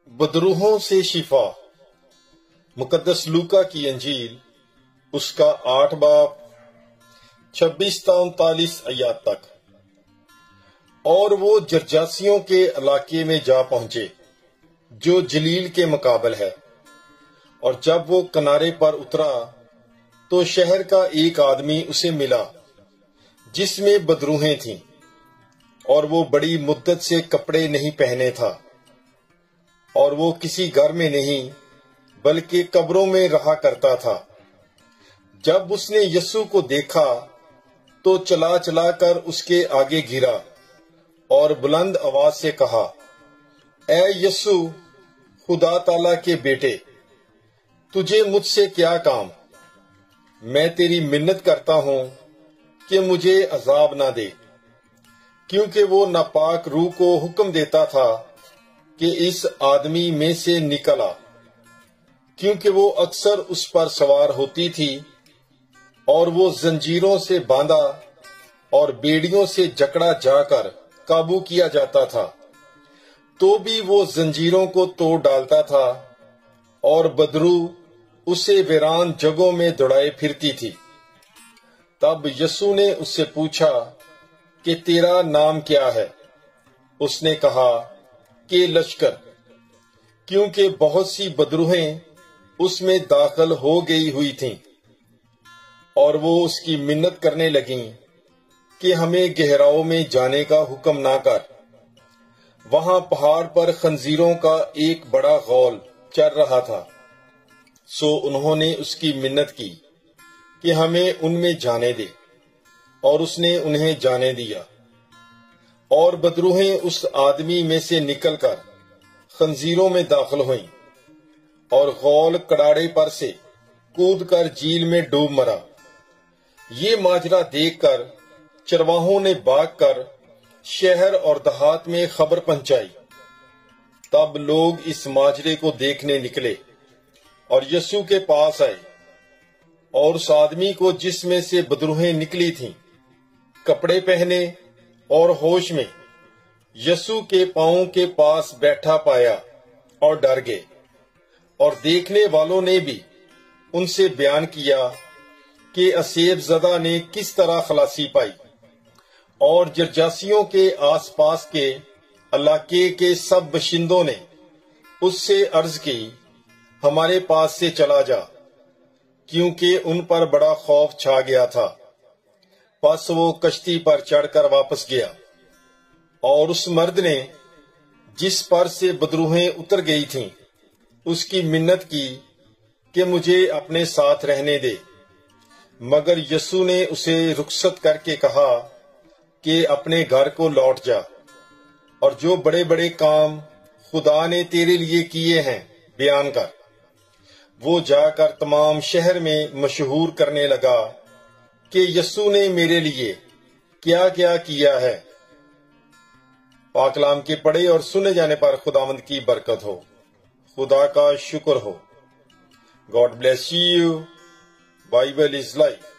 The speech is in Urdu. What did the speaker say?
بدروحوں سے شفا۔ مقدس لوکا کی انجیل اس کا 8 باب 26 تا 39 آیات تک۔ اور وہ جرجاسیوں کے علاقے میں جا پہنچے جو جلیل کے مقابل ہے، اور جب وہ کنارے پر اترا تو شہر کا ایک آدمی اسے ملا جس میں بدروحیں تھیں، اور وہ بڑی مدت سے کپڑے نہیں پہنے تھا، اور وہ کسی گھر میں نہیں بلکہ قبروں میں رہا کرتا تھا۔ جب اس نے یسوع کو دیکھا تو چلا چلا کر اس کے آگے گرا اور بلند آواز سے کہا، اے یسوع، خدا تعالی کے بیٹے، تجھے مجھ سے کیا کام؟ میں تیری منت کرتا ہوں کہ مجھے عذاب نہ دے۔ کیونکہ وہ ناپاک روح کو حکم دیتا تھا کہ اس آدمی میں سے نکل آ، کیونکہ وہ اکثر اس پر سوار ہوتی تھی، اور وہ زنجیروں سے باندھا اور بیڑیوں سے جکڑا جا کر قابو کیا جاتا تھا، تو بھی وہ زنجیروں کو توڑ ڈالتا تھا، اور بدروح اسے ویران جگہوں میں دوڑائے پھرتی تھی۔ تب یسوع نے اس سے پوچھا کہ تیرا نام کیا ہے؟ اس نے کہا کہ لشکر، کیونکہ بہت سی بدروحیں اس میں داخل ہو گئی ہوئی تھیں۔ اور وہ اس کی منت کرنے لگیں کہ ہمیں گہراؤ میں جانے کا حکم نہ کر۔ وہاں پہاڑ پر خنزیروں کا ایک بڑا غول چر رہا تھا، سو انہوں نے اس کی منت کی کہ ہمیں ان میں جانے دے، اور اس نے انہیں جانے دیا۔ اور بدروحیں اس آدمی میں سے نکل کر خنزیروں میں داخل ہوئیں، اور غول کڑاڑے پر سے کود کر جھیل میں ڈوب مرا۔ یہ ماجرا دیکھ کر چرواہوں نے بھاگ کر شہر اور دیہات میں خبر پہنچائی۔ تب لوگ اس ماجرے کو دیکھنے نکلے اور یسوع کے پاس آئے، اور اس آدمی کو جس میں سے بدروحیں نکلی تھیں، کپڑے پہنے اور ہوش میں، یسوع کے پاؤں کے پاس بیٹھا پایا اور ڈر گئے۔ اور دیکھنے والوں نے بھی ان سے بیان کیا کہ اسیب زدہ نے کس طرح خلاصی پائی۔ اور جرجاسیوں کے آس پاس کے علاقے کے سب باشندوں نے اس سے عرض کی، ہمارے پاس سے چلا جا، کیونکہ ان پر بڑا خوف چھا گیا تھا۔ پس وہ کشتی پر چڑھ کر واپس گیا، اور اس مرد نے جس پر سے بدروحیں اتر گئی تھیں اس کی منت کی کہ مجھے اپنے ساتھ رہنے دے، مگر یسوع نے اسے رخصت کر کے کہا کہ اپنے گھر کو لوٹ جا، اور جو بڑے بڑے کام خدا نے تیرے لیے کیے ہیں بیان کر۔ وہ جا کر تمام شہر میں مشہور کرنے لگا کہ یسوع نے میرے لیے کیا کیا کیا ہے۔ پاک کلام کے پڑھے اور سنے جانے پر خداوند کی برکت ہو۔ خدا کا شکر ہو۔ God bless you. Bible is life.